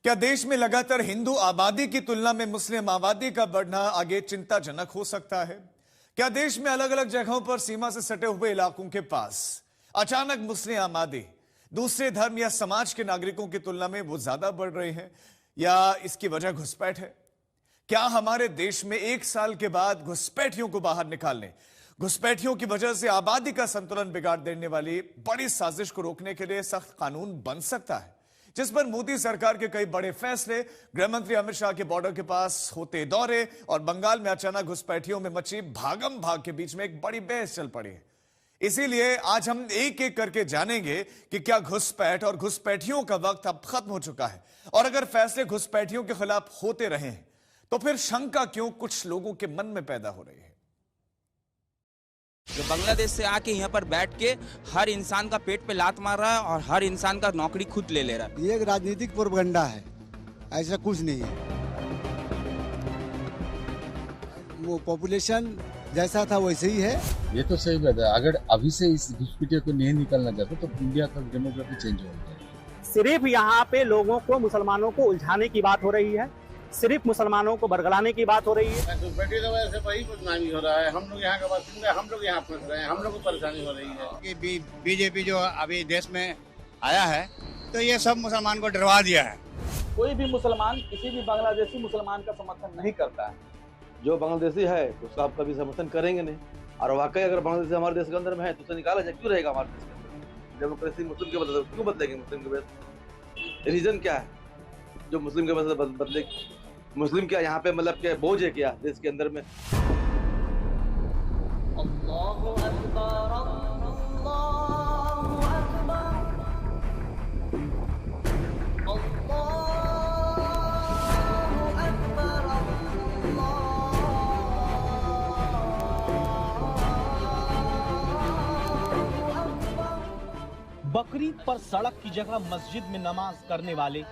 क्या देश में लगातार हिंदू आबादी की तुलना में मुस्लिम आबादी का बढ़ना आगे चिंताजनक हो सकता है? क्या देश में अलग अलग जगहों पर सीमा से सटे हुए इलाकों के पास अचानक मुस्लिम आबादी दूसरे धर्म या समाज के नागरिकों की तुलना में वो ज्यादा बढ़ रही है, या इसकी वजह घुसपैठ है? क्या हमारे देश में एक साल के बाद घुसपैठियों को बाहर निकालने, घुसपैठियों की वजह से आबादी का संतुलन बिगाड़ देने वाली बड़ी साजिश को रोकने के लिए सख्त कानून बन सकता है, जिस पर मोदी सरकार के कई बड़े फैसले, गृहमंत्री अमित शाह के बॉर्डर के पास होते दौरे और बंगाल में अचानक घुसपैठियों में मची भागम भाग के बीच में एक बड़ी बहस चल पड़ी है। इसीलिए आज हम एक एक करके जानेंगे कि क्या घुसपैठ और घुसपैठियों का वक्त अब खत्म हो चुका है, और अगर फैसले घुसपैठियों के खिलाफ होते रहे हैं तो फिर शंका क्यों कुछ लोगों के मन में पैदा हो रही है। जो बांग्लादेश से आके यहाँ पर बैठ के हर इंसान का पेट पे लात मार रहा है और हर इंसान का नौकरी खुद ले रहा है। ये एक राजनीतिक प्रोपगंडा है, ऐसा कुछ नहीं है। वो पॉपुलेशन जैसा था वैसे ही है। ये तो सही बात है। अगर अभी से इस घुसपैठियों को नहीं निकालना चाहते तो इंडिया का डेमोग्राफी चेंज हो जाएगा। सिर्फ यहाँ पे लोगों को, मुसलमानों को उलझाने की बात हो रही है, सिर्फ मुसलमानों को बरगलाने की बात हो रही है। घुसपैठी की वजह से वही बदनामी हो रहा है। हम लोग यहाँ का बासिंदा, हम लोग यहाँ फंस रहे हैं, हम लोग को परेशानी हो रही है कि बीजेपी जो अभी देश में आया है तो ये सब मुसलमान को डरवा दिया है। कोई भी मुसलमान किसी भी बांग्लादेशी मुसलमान का समर्थन नहीं करता है। जो बांग्लादेशी है उसका आप कभी समर्थन करेंगे नहीं, और वाकई अगर बांग्लादेशी हमारे देश के अंदर में है तो उसे निकाला जाए। क्यों रहेगा हमारे देश के अंदर? डेमोक्रेसी मुस्लिम के बदले क्यों बदलेंगे? मुस्लिम के बदले रीजन क्या है जो मुस्लिम के बदले बदले? मुस्लिम क्या यहाँ पे मतलब क्या बोझ है क्या देश के अंदर में? अल्लाहु अकबर, अल्लाहु अकबर, अल्लाहु अकबर, अल्लाहु अकबर। बकरीद पर सड़क की जगह मस्जिद में नमाज करने वाले,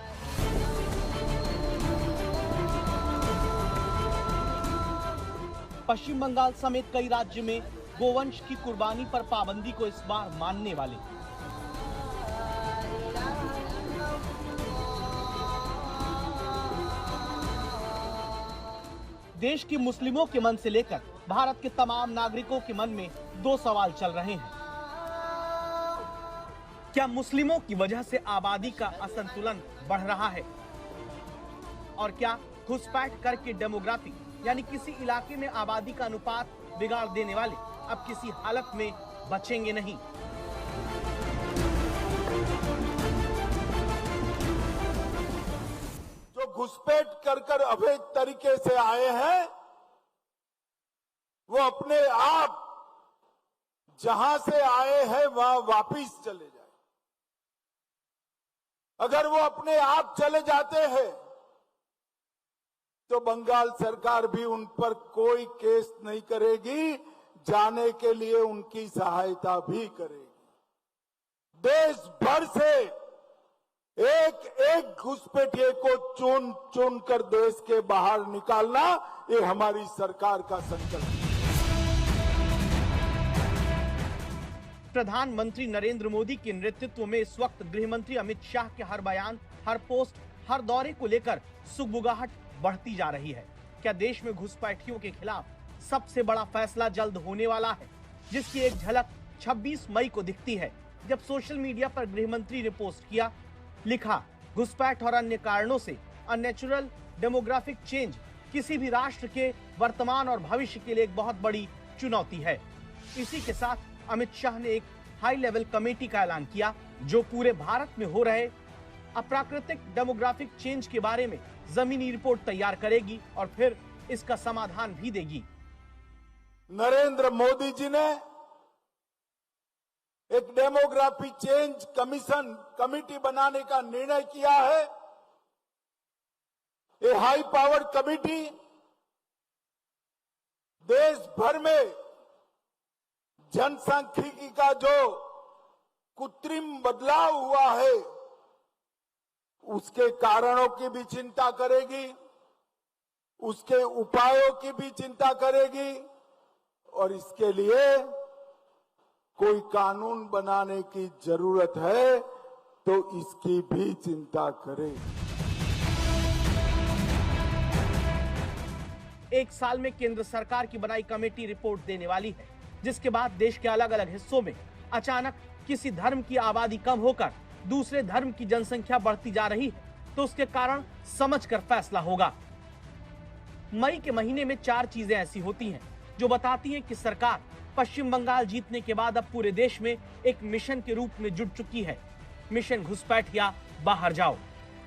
पश्चिम बंगाल समेत कई राज्य में गोवंश की कुर्बानी पर पाबंदी को इस बार मानने वाले, देश के मुस्लिमों के मन से लेकर भारत के तमाम नागरिकों के मन में दो सवाल चल रहे हैं। क्या मुस्लिमों की वजह से आबादी का असंतुलन बढ़ रहा है, और क्या घुसपैठ करके डेमोग्राफी यानी किसी इलाके में आबादी का अनुपात बिगाड़ देने वाले अब किसी हालत में बचेंगे नहीं? जो घुसपैठ कर अवैध तरीके से आए हैं वो अपने आप जहां से आए हैं वहां वापिस चले जाए। अगर वो अपने आप चले जाते हैं तो बंगाल सरकार भी उन पर कोई केस नहीं करेगी, जाने के लिए उनकी सहायता भी करेगी। देश भर से एक एक घुसपैठिए को चुन चुन कर देश के बाहर निकालना ये हमारी सरकार का संकल्प है। प्रधानमंत्री नरेंद्र मोदी के नेतृत्व में इस वक्त गृहमंत्री अमित शाह के हर बयान, हर पोस्ट, हर दौरे को लेकर सुगबुगाहट बढ़ती जा रही है। क्या देश में घुसपैठियों के खिलाफ सबसे बड़ा फैसला जल्द होने वाला है, जिसकी एक झलक 26 मई को दिखती है, जब सोशल मीडिया पर गृहमंत्री ने पोस्ट किया, लिखा, घुसपैठ और अन्य कारणों से अननेचुरल डेमोग्राफिक चेंज किसी भी राष्ट्र के वर्तमान और भविष्य के लिए एक बहुत बड़ी चुनौती है। इसी के साथ अमित शाह ने एक हाई लेवल कमेटी का ऐलान किया, जो पूरे भारत में हो रहे अप्राकृतिक डेमोग्राफिक चेंज के बारे में जमीनी रिपोर्ट तैयार करेगी और फिर इसका समाधान भी देगी। नरेंद्र मोदी जी ने एक डेमोग्राफी चेंज कमेटी बनाने का निर्णय किया है। ये हाई पावर कमेटी देश भर में जनसांख्यिकी का जो कृत्रिम बदलाव हुआ है उसके कारणों की भी चिंता करेगी, उसके उपायों की भी चिंता करेगी, और इसके लिए कोई कानून बनाने की जरूरत है तो इसकी भी चिंता करेगी। एक साल में केंद्र सरकार की बनाई कमेटी रिपोर्ट देने वाली है, जिसके बाद देश के अलग अलग हिस्सों में अचानक किसी धर्म की आबादी कम होकर दूसरे धर्म की जनसंख्या बढ़ती जा रही है, तो उसके कारण समझकर फैसला होगा। मई के महीने में 4 चीजें ऐसी होती हैं जो बताती हैं कि सरकार पश्चिम बंगाल जीतने के बाद अब पूरे देश में एक मिशन के रूप में जुट चुकी है। मिशन घुसपैठ या बाहर जाओ,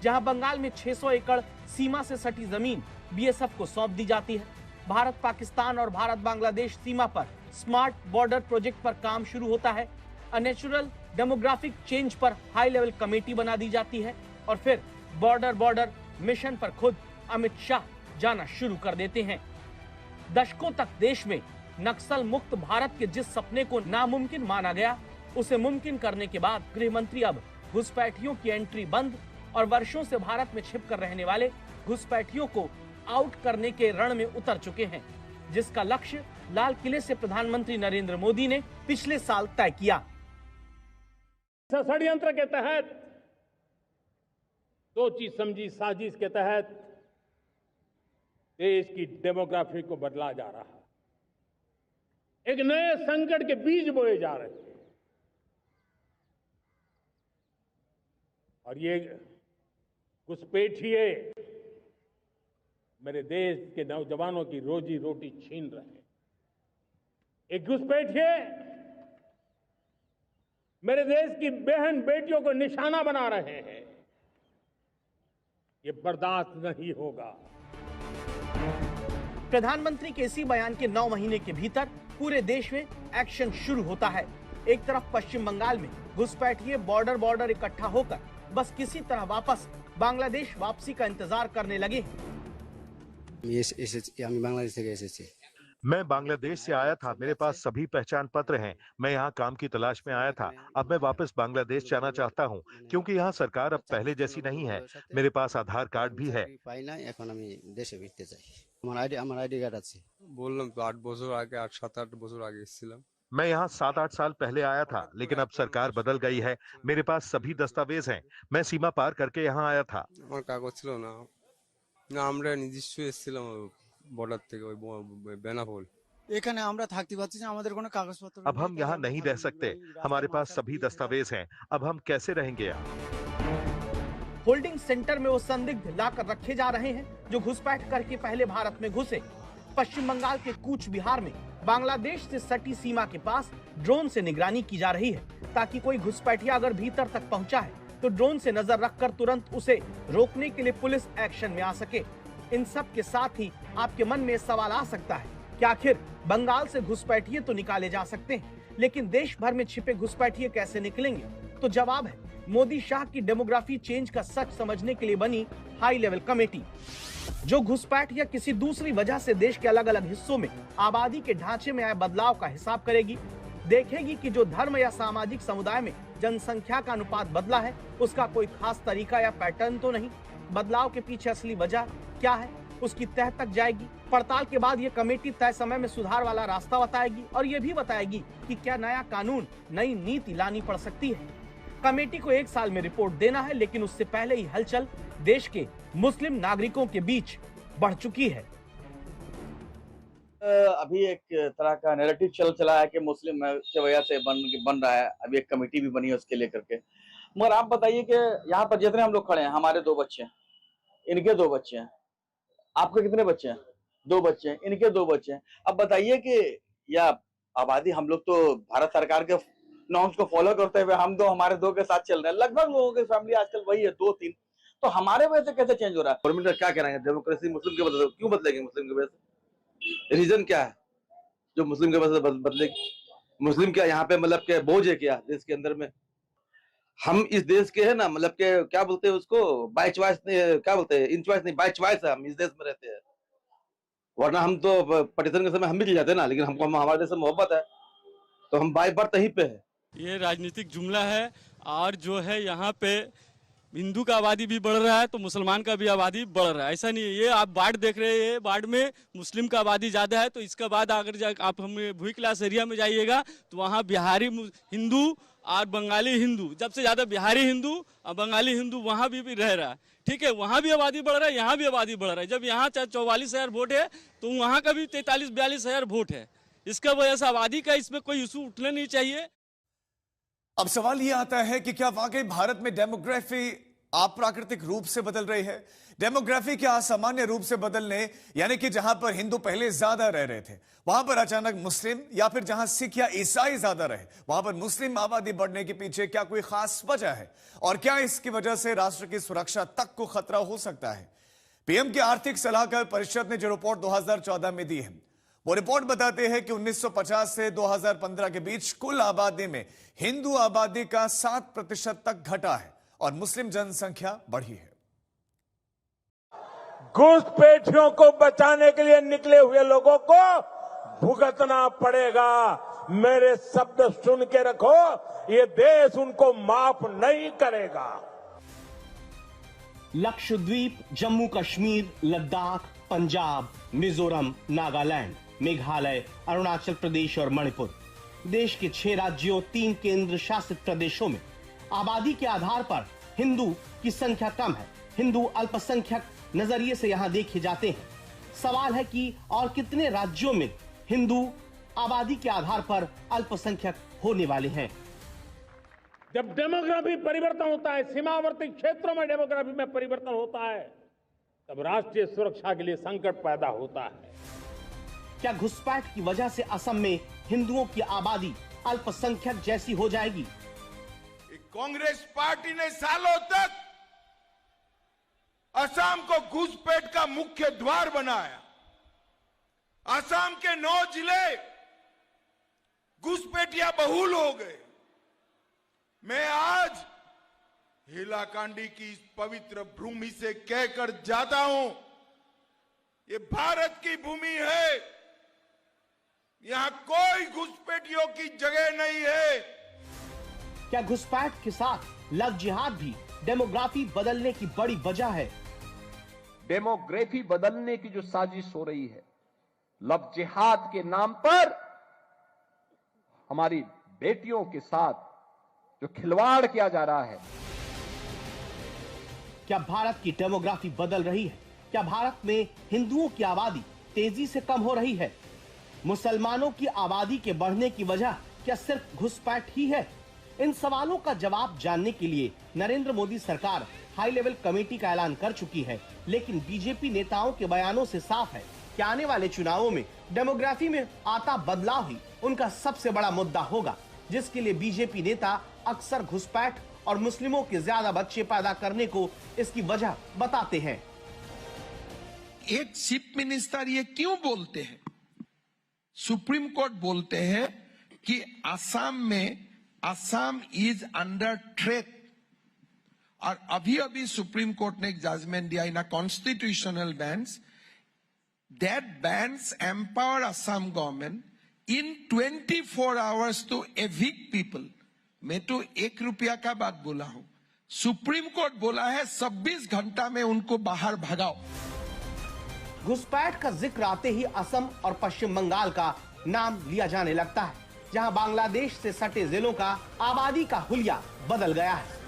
जहां बंगाल में 600 एकड़ सीमा से सटी जमीन बीएसएफ को सौंप दी जाती है। भारत पाकिस्तान और भारत बांग्लादेश सीमा पर स्मार्ट बॉर्डर प्रोजेक्ट पर काम शुरू होता है। नेचुरल डेमोग्राफिक चेंज पर हाई लेवल कमेटी बना दी जाती है और फिर बॉर्डर मिशन पर खुद अमित शाह जाना शुरू कर देते हैं। दशकों तक देश में नक्सल मुक्त भारत के जिस सपने को नामुमकिन माना गया, उसे मुमकिन करने के बाद गृह मंत्री अब घुसपैठियों की एंट्री बंद और वर्षों से भारत में छिपकर रहने वाले घुसपैठियों को आउट करने के रण में उतर चुके हैं, जिसका लक्ष्य लाल किले से प्रधानमंत्री नरेंद्र मोदी ने पिछले साल तय किया। षड्यंत्र के तहत, सोची समझी साजिश के तहत देश की डेमोग्राफी को बदला जा रहा है। एक नए संकट के बीज बोए जा रहे हैं और ये घुसपैठिए मेरे देश के नौजवानों की रोजी रोटी छीन रहे हैं। एक घुसपैठिए मेरे देश की बहन बेटियों को निशाना बना रहे हैं। ये बर्दाश्त नहीं होगा। प्रधानमंत्री के इसी बयान के 9 महीने के भीतर पूरे देश में एक्शन शुरू होता है। एक तरफ पश्चिम बंगाल में घुसपैठिए बॉर्डर इकट्ठा होकर बस किसी तरह वापस बांग्लादेश वापसी का इंतजार करने लगे। मैं बांग्लादेश से आया था, मेरे पास सभी पहचान पत्र हैं। मैं यहाँ काम की तलाश में आया था। अब मैं वापस बांग्लादेश जाना चाहता हूँ क्योंकि यहाँ सरकार अब पहले जैसी नहीं है। मेरे पास आधार कार्ड भी है। मैं यहाँ 7-8 साल पहले आया था, लेकिन अब सरकार बदल गई है। मेरे पास सभी दस्तावेज हैं। मैं सीमा पार करके यहाँ आया था। अब हम यहाँ नहीं रह सकते। हमारे पास सभी दस्तावेज हैं। अब हम कैसे रहेंगे यहाँ? होल्डिंग सेंटर में वो संदिग्ध लाकर रखे जा रहे हैं जो घुसपैठ करके पहले भारत में घुसे। पश्चिम बंगाल के कूच बिहार में बांग्लादेश से सटी सीमा के पास ड्रोन से निगरानी की जा रही है, ताकि कोई घुसपैठिया अगर भीतर तक पहुंचा है तो ड्रोन से नजर रखकर तुरंत उसे रोकने के लिए पुलिस एक्शन में आ सके। इन सब के साथ ही आपके मन में सवाल आ सकता है कि आखिर बंगाल से घुसपैठिए तो निकाले जा सकते हैं, लेकिन देश भर में छिपे घुसपैठिए कैसे निकलेंगे? तो जवाब है मोदी शाह की डेमोग्राफी चेंज का सच समझने के लिए बनी हाई लेवल कमेटी, जो घुसपैठ या किसी दूसरी वजह से देश के अलग अलग हिस्सों में आबादी के ढांचे में आए बदलाव का हिसाब करेगी। देखेगी कि जो धर्म या सामाजिक समुदाय में जनसंख्या का अनुपात बदला है, उसका कोई खास तरीका या पैटर्न तो नहीं। बदलाव के पीछे असली वजह क्या है, उसकी तह तक जाएगी। पड़ताल के बाद ये कमेटी तय समय में सुधार वाला रास्ता बताएगी और ये भी बताएगी कि क्या नया कानून, नई नीति लानी पड़ सकती है। कमेटी को 1 साल में रिपोर्ट देना है, लेकिन उससे पहले ही हलचल देश के मुस्लिम नागरिकों के बीच बढ़ चुकी है। अभी एक तरह का नैरेटिव चला है कि मुस्लिम की वजह से बन रहा है। अभी एक कमेटी भी बनी है उसके लेकर के। मगर आप बताइए कि यहाँ पर जितने हम लोग खड़े हैं, हमारे 2 बच्चे हैं, इनके 2 बच्चे हैं, आपके कितने बच्चे हैं? 2 बच्चे हैं, इनके 2 बच्चे हैं। अब बताइए कि यह आबादी, हम लोग तो भारत सरकार के नॉर्म्स को फॉलो करते हुए हम हमारे 2 के साथ चल रहे हैं। लगभग लोगों की फैमिली आजकल वही है, 2-3। तो हमारे वजह से कैसे चेंज हो रहा है? गवर्नमेंट का क्या कहना है? डेमोक्रेसी मुस्लिम के वजह से क्यों बदलेगी? मुस्लिम की वजह से रीजन क्या है जो मुस्लिम के वजह से बदलेगी? मुस्लिम क्या यहाँ पे मतलब के बोझ है क्या देश के अंदर में? हम इस देश के है ना, मतलब के क्या बोलते हैं उसको, बाय चॉइस नहीं, क्या बोलते हैं, इन चॉइस नहीं, बाय चॉइस है। हम इस देश में रहते हैं, वरना हम तो पटिशन के समय हम भी चले जाते हैं ना। लेकिन हमको हमारे देश से मोहब्बत है तो हम बाय बर्थ यहीं पे है। ये राजनीतिक जुमला है और जो है यहाँ पे हिंदू का आबादी भी बढ़ रहा है तो मुसलमान का भी आबादी बढ़ रहा है। ऐसा नहीं है। ये आप बाढ़ देख रहे हैं, बाढ़ में मुस्लिम का आबादी ज़्यादा है, तो इसके बाद अगर आप हमें भूई क्लास एरिया में जाइएगा तो वहाँ बिहारी हिंदू और बंगाली हिंदू, सबसे ज़्यादा बिहारी हिंदू और बंगाली हिंदू वहाँ भी रह रहा है। ठीक है, वहाँ भी आबादी बढ़ रहा है, यहाँ भी आबादी बढ़ रहा है। जब यहाँ 44,000 वोट है तो वहाँ का भी 43-42,000 वोट है। इसका वजह से आबादी का इसमें कोई इशू उठना नहीं चाहिए। अब सवाल ये आता है कि क्या वाकई भारत में डेमोग्राफी अप्राकृतिक रूप से बदल रही है? डेमोग्राफी के असामान्य रूप से बदलने, यानी कि जहां पर हिंदू पहले ज्यादा रह रहे थे वहां पर अचानक मुस्लिम, या फिर जहां सिख या ईसाई ज्यादा रहे वहां पर मुस्लिम आबादी बढ़ने के पीछे क्या कोई खास वजह है? और क्या इसकी वजह से राष्ट्र की सुरक्षा तक को खतरा हो सकता है? पीएम की आर्थिक सलाहकार परिषद ने जो रिपोर्ट 2014 में दी है, वो रिपोर्ट बताते हैं कि 1950 से 2015 के बीच कुल आबादी में हिंदू आबादी का 7% तक घटा है और मुस्लिम जनसंख्या बढ़ी है। घुसपैठियों को बचाने के लिए निकले हुए लोगों को भुगतना पड़ेगा। मेरे शब्द सुन के रखो, ये देश उनको माफ नहीं करेगा। लक्षद्वीप, जम्मू कश्मीर, लद्दाख, पंजाब, मिजोरम, नागालैंड, मेघालय, अरुणाचल प्रदेश और मणिपुर, देश के 6 राज्यों, 3 केंद्र शासित प्रदेशों में आबादी के आधार पर हिंदू की संख्या कम है। हिंदू अल्पसंख्यक नजरिए से यहाँ देखे जाते हैं। सवाल है कि और कितने राज्यों में हिंदू आबादी के आधार पर अल्पसंख्यक होने वाले हैं। जब डेमोग्राफी परिवर्तन होता है, सीमावर्ती क्षेत्रों में डेमोग्राफी में परिवर्तन होता है, तब राष्ट्रीय सुरक्षा के लिए संकट पैदा होता है। क्या घुसपैठ की वजह से असम में हिंदुओं की आबादी अल्पसंख्यक जैसी हो जाएगी? कांग्रेस पार्टी ने सालों तक असम को घुसपैठ का मुख्य द्वार बनाया। असम के 9 जिले घुसपैठिया बहुल हो गए। मैं आज हिलाकांडी की इस पवित्र भूमि से कहकर जाता हूं, ये भारत की भूमि है, यहां कोई घुसपैठियों की जगह नहीं है। क्या घुसपैठ के साथ लव जिहाद भी डेमोग्राफी बदलने की बड़ी वजह है? डेमोग्राफी बदलने की जो साजिश हो रही है, लव जिहाद के नाम पर हमारी बेटियों के साथ जो खिलवाड़ किया जा रहा है। क्या भारत की डेमोग्राफी बदल रही है? क्या भारत में हिंदुओं की आबादी तेजी से कम हो रही है? मुसलमानों की आबादी के बढ़ने की वजह क्या सिर्फ घुसपैठ ही है? इन सवालों का जवाब जानने के लिए नरेंद्र मोदी सरकार हाई लेवल कमेटी का ऐलान कर चुकी है, लेकिन बीजेपी नेताओं के बयानों से साफ है कि आने वाले चुनावों में डेमोग्राफी में आता बदलाव ही उनका सबसे बड़ा मुद्दा होगा, जिसके लिए बीजेपी नेता अक्सर घुसपैठ और मुस्लिमों के ज्यादा बच्चे पैदा करने को इसकी वजह बताते हैं। एक चीफ मिनिस्टर ये क्यों बोलते हैं? सुप्रीम कोर्ट बोलते हैं कि असम इज अंडर थ्रेट, और अभी सुप्रीम कोर्ट ने एक जजमेंट दिया in a constitutional bench that bans empower Assam government in 24 hours to evict people. मैं तो 1 रुपया का बात बोला हूं, सुप्रीम कोर्ट बोला है 26 घंटा में उनको बाहर भगाओ। घुसपैठ का जिक्र आते ही असम और पश्चिम बंगाल का नाम लिया जाने लगता है, जहां बांग्लादेश से सटे जिलों का आबादी का हुलिया बदल गया है।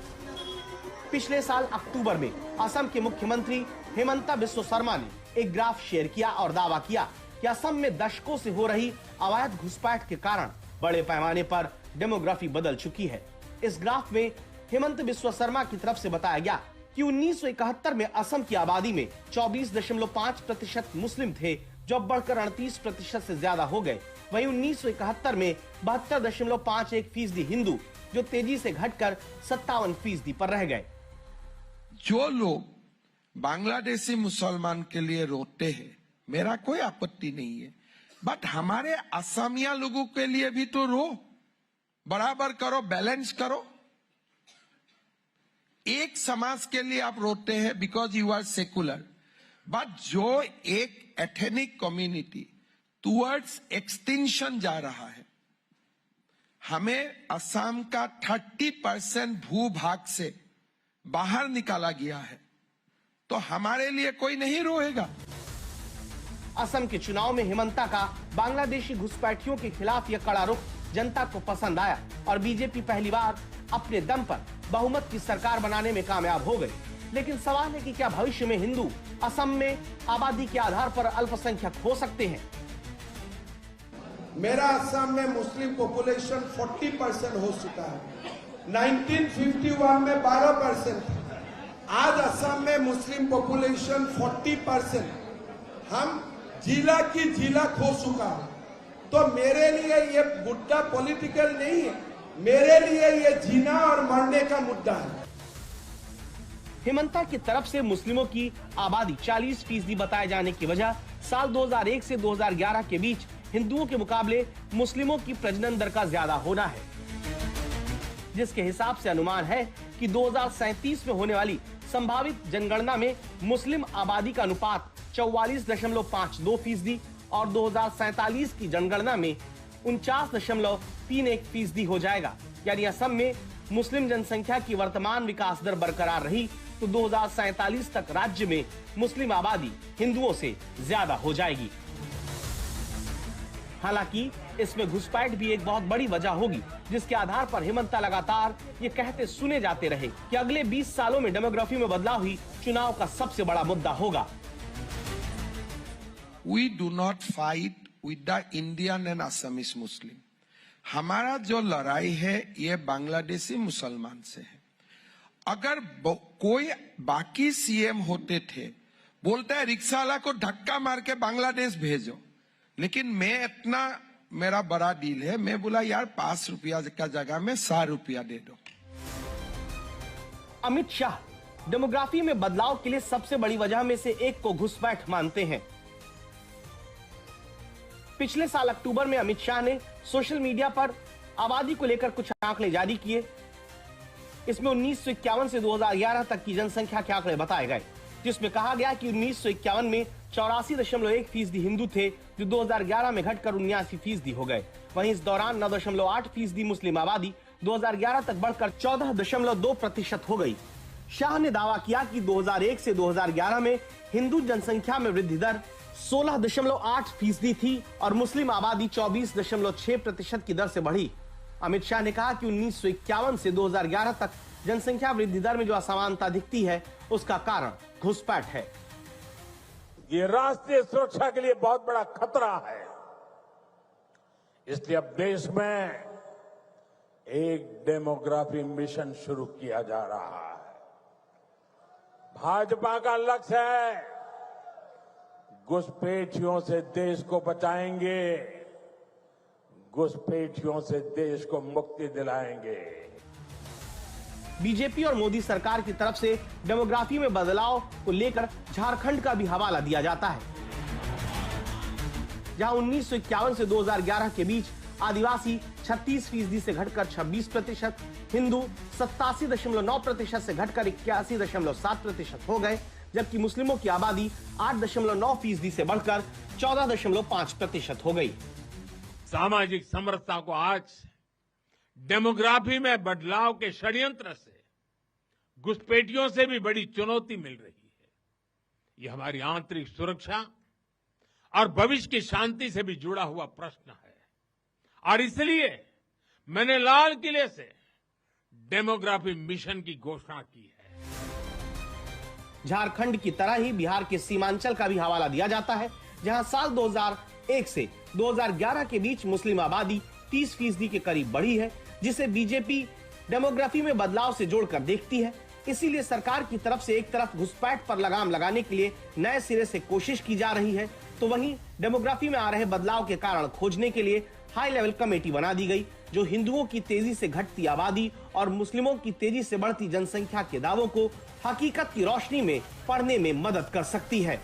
पिछले साल अक्टूबर में असम के मुख्यमंत्री हेमंता बिस्वा शर्मा ने एक ग्राफ शेयर किया और दावा किया कि असम में दशकों से हो रही अवैध घुसपैठ के कारण बड़े पैमाने पर डेमोग्राफी बदल चुकी है। इस ग्राफ में हेमंत बिस्वा शर्मा की तरफ से बताया गया कि 1971 में असम की आबादी में 24.5% मुस्लिम थे, जो अब बढ़कर 38% से ज्यादा हो गए। वहीं 1971 में 72.51% हिंदू, जो तेजी से घटकर 57% पर रह गए। जो लोग बांग्लादेशी मुसलमान के लिए रोते हैं, मेरा कोई आपत्ति नहीं है, बट हमारे असमिया लोगों के लिए भी तो रो, बराबर करो, बैलेंस करो। एक समाज के लिए आप रोते हैं because you are secular, but जो एक एथनिक कम्युनिटी टुवर्ड्स एक्सटिंक्शन जा रहा है, हमें असम का 30% भूभाग से बाहर निकाला गया है, तो हमारे लिए कोई नहीं रोएगा। असम के चुनाव में हेमंता का बांग्लादेशी घुसपैठियों के खिलाफ यह कड़ा रुख जनता को पसंद आया और बीजेपी पहली बार अपने दम पर बहुमत की सरकार बनाने में कामयाब हो गई। लेकिन सवाल है कि क्या भविष्य में हिंदू असम में आबादी के आधार पर अल्पसंख्यक हो सकते हैं? मेरा असम में मुस्लिम पॉपुलेशन 40% हो चुका है। 1951 में 12% था। आज असम में मुस्लिम पॉपुलेशन 40%। हम जिला की जिला खो चुका है। तो मेरे लिए ये मुद्दा पॉलिटिकल नहीं है, मेरे लिए ये जीना और मरने का मुद्दा है। हेमंता की तरफ से मुस्लिमों की आबादी 40% बताए जाने की वजह साल 2001 से 2011 के बीच हिंदुओं के मुकाबले मुस्लिमों की प्रजनन दर का ज्यादा होना है, जिसके हिसाब से अनुमान है कि 2037 में होने वाली संभावित जनगणना में मुस्लिम आबादी का अनुपात 44.52% और 2047 की जनगणना में 49.31% हो जाएगा। यानी असम में मुस्लिम जनसंख्या की वर्तमान विकास दर बरकरार रही तो 2047 तक राज्य में मुस्लिम आबादी हिंदुओं से ज्यादा हो जाएगी। हालांकि इसमें घुसपैठ भी एक बहुत बड़ी वजह होगी, जिसके आधार पर हेमंता लगातार ये कहते सुने जाते रहे कि अगले 20 सालों में डेमोग्राफी में बदलाव ही चुनाव का सबसे बड़ा मुद्दा होगा। We do not fight with the Indian and Assamese Muslim. हमारा जो लड़ाई है ये बांग्लादेशी मुसलमान से है। अगर कोई बाकी सीएम होते थे, बोलता है रिक्शा वाला को धक्का मार के बांग्लादेश भेजो, लेकिन मैं इतना मेरा बड़ा डील है, मैं बोला यार 5 रुपया का जगह में 100 रुपया दे दो। अमित शाह डेमोग्राफी में बदलाव के लिए सबसे बड़ी वजह में से एक को घुसपैठ मानते हैं। पिछले साल अक्टूबर में अमित शाह ने सोशल मीडिया पर आबादी को लेकर कुछ आंकड़े जारी किए। इसमें 1951 से 2011 तक की जनसंख्या के आंकड़े बताए गए, जिसमें कहा गया कि 1951 में 84.1% हिंदू थे, जो 2011 में घटकर 79% हो गए। वहीं इस दौरान 9.8% मुस्लिम आबादी 2011 तक बढ़कर 14.2% हो गई। शाह ने दावा किया कि 2001 से 2011 में हिंदू जनसंख्या में वृद्धि दर 16.8% थी और मुस्लिम आबादी 24.6% की दर से बढ़ी। अमित शाह ने कहा कि 1951 से 2011 तक जनसंख्या वृद्धि दर में जो असमानता दिखती है, उसका कारण घुसपैठ है। ये राष्ट्रीय सुरक्षा के लिए बहुत बड़ा खतरा है। इसलिए अब देश में एक डेमोग्राफी मिशन शुरू किया जा रहा है। भाजपा का लक्ष्य है घुसपैठियों से देश को बचाएंगे, घुसपैठियों से देश को मुक्ति दिलाएंगे। बीजेपी और मोदी सरकार की तरफ से डेमोग्राफी में बदलाव को लेकर झारखंड का भी हवाला दिया जाता है, जहां 1951 से 2011 के बीच आदिवासी 36% से घटकर 26%, हिंदू 87.9% से घटकर 81.7% हो गए, जबकि मुस्लिमों की आबादी 8.9% से बढ़कर 14.5% हो गई। सामाजिक समरसता को आज डेमोग्राफी में बदलाव के षड्यंत्र से, घुसपैठियों से भी बड़ी चुनौती मिल रही है। ये हमारी आंतरिक सुरक्षा और भविष्य की शांति से भी जुड़ा हुआ प्रश्न है, और इसलिए मैंने लाल किले से डेमोग्राफी मिशन की घोषणा की है। झारखंड की तरह ही बिहार के सीमांचल का भी हवाला दिया जाता है, जहां साल 2001 से 2011 के बीच मुस्लिम आबादी 30% के करीब बढ़ी है, जिसे बीजेपी डेमोग्राफी में बदलाव से जोड़कर देखती है। इसीलिए सरकार की तरफ से एक तरफ घुसपैठ पर लगाम लगाने के लिए नए सिरे से कोशिश की जा रही है, तो वहीं डेमोग्राफी में आ रहे बदलाव के कारण खोजने के लिए हाई लेवल कमेटी बना दी गई, जो हिंदुओं की तेजी से घटती आबादी और मुस्लिमों की तेजी से बढ़ती जनसंख्या के दावों को हकीकत की रोशनी में पढ़ने में मदद कर सकती है।